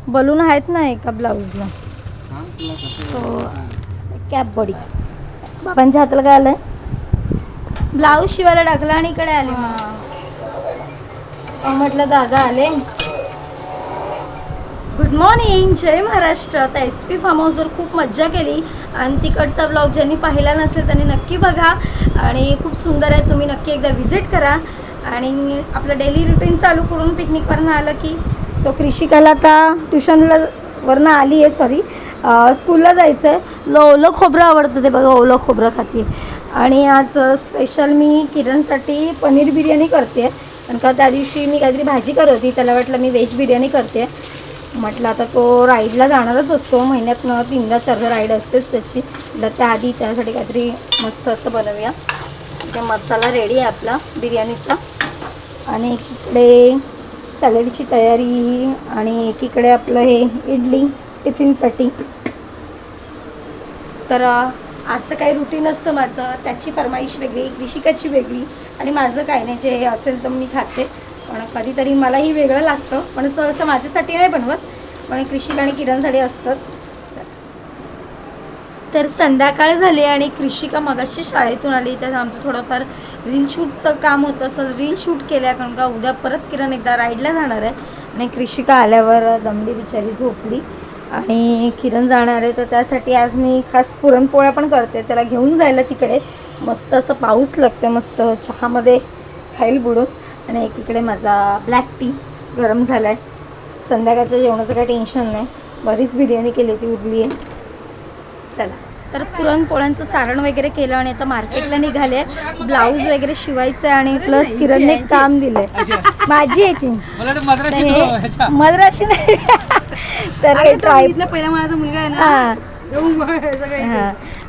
Balloon आहेत ना एका ब्लाऊजला. तो कॅप बॉडी बाबांच्या हाताला काय आलंय. ब्लाऊज शिवायला टाकला आणि इकडे आले. म्हटलं दादा आले. गुड मॉर्निंग, जय महाराष्ट्र. आता एस पी फार्म हाऊसवर खूप मज्जा केली आणि तिकडचा ब्लॉग ज्यांनी पाहिला नसेल त्यांनी नक्की बघा आणि खूप सुंदर आहे. तुम्ही नक्की एकदा व्हिजिट करा आणि आपलं डेली रुटीन चालू करून पिकनिकवरनं आलं की सो कृषिकाला आता ट्युशनला वरनं आली आहे, सॉरी स्कूलला जायचं आहे. ओलं खोबरं आवडतं ते बघा, ओलं खोबरं खाते. आणि आज स्पेशल मी किरणसाठी पनीर बिर्याणी करते कारण का त्या दिवशी मी काहीतरी भाजी करत होती, त्याला वाटलं मी व्हेज बिर्याणी करते. म्हटलं आता तो राईडला जाणारच असतो, महिन्यातनं 3-4 राईड असतेच त्याची. तर त्याआधी त्यासाठी काहीतरी मस्त असं बनवूया. ते मसाला रेडी आहे आपला बिर्याणीचा आणि एकीकडे सॅलडची तयारी आणि एकीकडे आपलं हे इडली टिफिनसाठी. तर असं काही रुटीन असतं माझं. त्याची फरमाईश वेगळी, कृषिकाची वेगळी आणि माझं काय नाही, जे असेल तर मी खाते. पण कधीतरी मलाही वेगळं लागतं, पण सहसा माझ्यासाठी नाही बनवत, पण कृषिका आणि किरणसाठी असतंच. तर संध्याकाळ झाली आणि कृषिका मगाशी शाळेतून आली. तर आमचं थोडंफार रील शूटचं काम होतं, असं रील शूट केल्या कारण का उद्या परत किरण एकदा राईडला जाणार आहे आणि कृषिका आल्यावर दमडी बिचारी झोपली आणि किरण जाणार आहे. तर त्यासाठी आज मी खास पुरणपोळ्या पण करते त्याला घेऊन जायला तिकडे. मस्त असं पाऊस लागते, मस्त चहामध्ये खाईल बुडून. आणि एकीकडे माझा ब्लॅक टी गरम झाला आहे. संध्याकाळच्या जेवणाचं काही टेन्शन नाही, बरीच बिर्याणी केली होती, उरली आहे. चला, तर पुरणपोळ्यांचं सारण वगैरे केलं आणि आता मार्केटला निघाले. ब्लाऊज वगैरे शिवायचं आहे आणि प्लस किरणने काम दिलंय. माझी आहे ती मद्राशी नाही. तर हे पहिला माझा मुलगा आहे ना,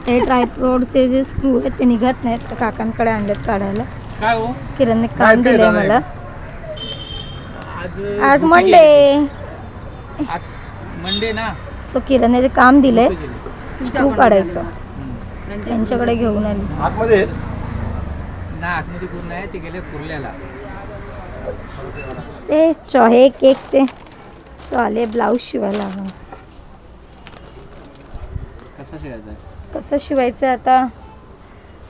हे ट्रायपॉडचे जे स्क्रू आहेत ते निघत नाहीत, तर काकांकडे आणलेत काढायला. किरणने काम दिलंय मला. आज मंडे ना, सो किरणने ते काम दिलंय स्क्रू काढायचं. त्यांच्याकडे घेऊन आली. आतमध्ये पूर्ण आहे, ते गेले कुर्ल्याला. ते चॉहे केक ते चाले ब्लाऊज शिवायला. कसं शिवायचं आता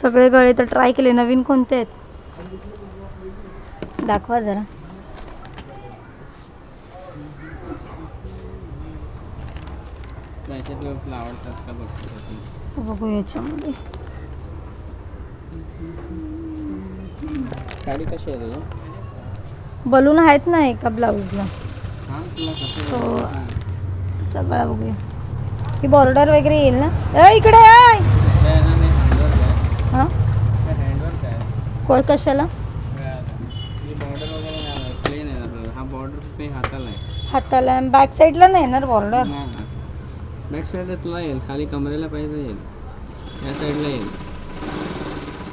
सगळे गळे तर ट्राय केले. नवीन कोणते आहेत दाखवा जरा. बघू याच्यामध्ये साडी कशी आहे तुझं? बलून आहेत ना एका ब्लाऊजला. तो सगळा बघूया. ही बॉर्डर वगैरे येईल ना. इकडे हां कोण कशाला हाताला बॅक साईडला नाही येणार बॉर्डर. बॅक साईडला तुला येईल, खाली कमरेला पाहिजे येईल, या साईडला येईल,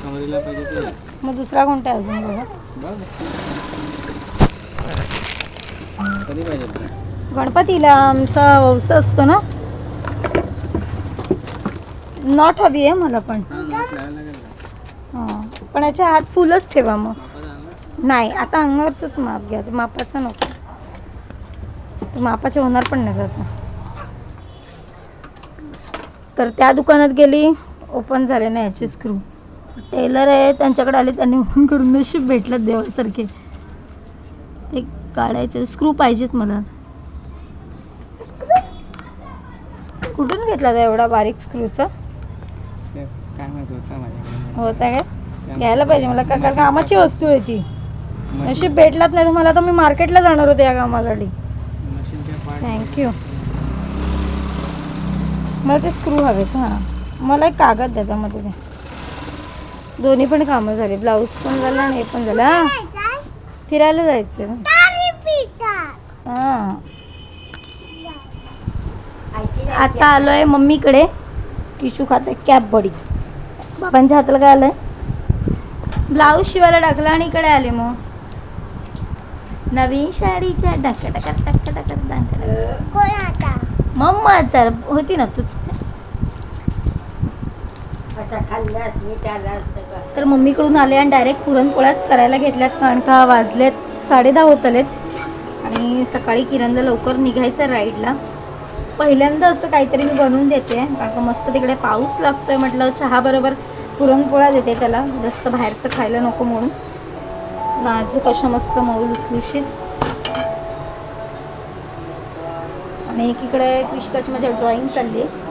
कमरेला पाहिजे ते. मग दुसरा कोणता अजून बघा. कधी पाहिजे गणपतीला आमचा वंश असतो ना. नॉट हवी आहे मला पण. हां पण याच्या हात फुलच ठेवा मग. नाही आता अंगावरच माप घ्या, ते मापाचं नको, ते मापाचे होणार पण नाही जात. तर त्या दुकानात गेली, ओपन झाले ना याचे स्क्रू. टेलर आहे त्यांच्याकडे आले, त्यांनी ओपन करून नशीब भेटलं देवासारखे. ते काढायचे स्क्रू पाहिजेत मला. कुठून घेतला था एवढा बारीक स्क्रूचा? होता काय घ्यायला पाहिजे मला, का कामाची वस्तू आहे ती. नशीब भेटलाच नाही तुम्हाला, तर मी मार्केटला जाणार होते या कामासाठी. थँक्यू. मला ते स्क्रू हवेत. हां मला एक कागद त्याच्यामध्ये ते. दोन्ही पण कामं झाली, ब्लाऊज पण झालं आणि हे पण झालं. हां फिरायला जायचं. हां आता आलोय मम्मीकडे. किशू खाते कॅप बॉडी. बाबांच्या हाताला काय आलंय. ब्लाऊज शिवायला टाकला आणि इकडे आले. मग नवीन शाडीच्या मम्मा चल होती ना तू. तर मम्मीकडून आले आणि डायरेक्ट पुरणपोळ्याच करायला घेतल्यात कारण का वाजलेत 10:30 होत आलेत आणि आणि सकाळी किरणला लवकर निघायचं राईडला. पहिल्यांदा असं काहीतरी मी बनवून देते कारण का मस्त तिकडे पाऊस लागतोय म्हटलं चहा बरोबर पुरणपोळ्या देते त्याला, जास्त बाहेरचं खायला नको म्हणून. नाजूक अशा मस्त मऊ लुसलुशीत. आणि एकीकडे कृष्णाची माझ्या ड्रॉइंग चालली आहे.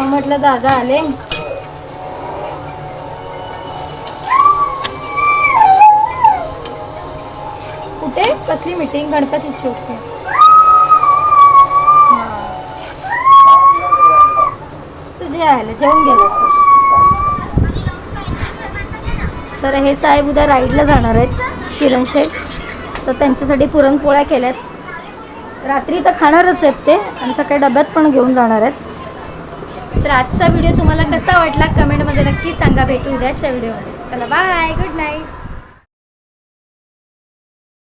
म्हटलं दादा आले. कुठे कसली मीटिंग? गणपतीची. ओके. तुझे आले जेवून गेलं असं. तर हे साहेब उद्या राईडला जाणार आहेत किरण शेठ, तर त्यांच्यासाठी पुरणपोळ्या केल्यात. रात्री तर खाणारच आहेत ते आणि सकाळी डब्यात पण घेऊन जाणार आहेत. तर आजचा व्हिडिओ तुम्हाला कसा वाटला कमेंटमध्ये नक्की सांगा. भेटू उद्याच्या व्हिडिओमध्ये. चला बाय, गुड नाईट.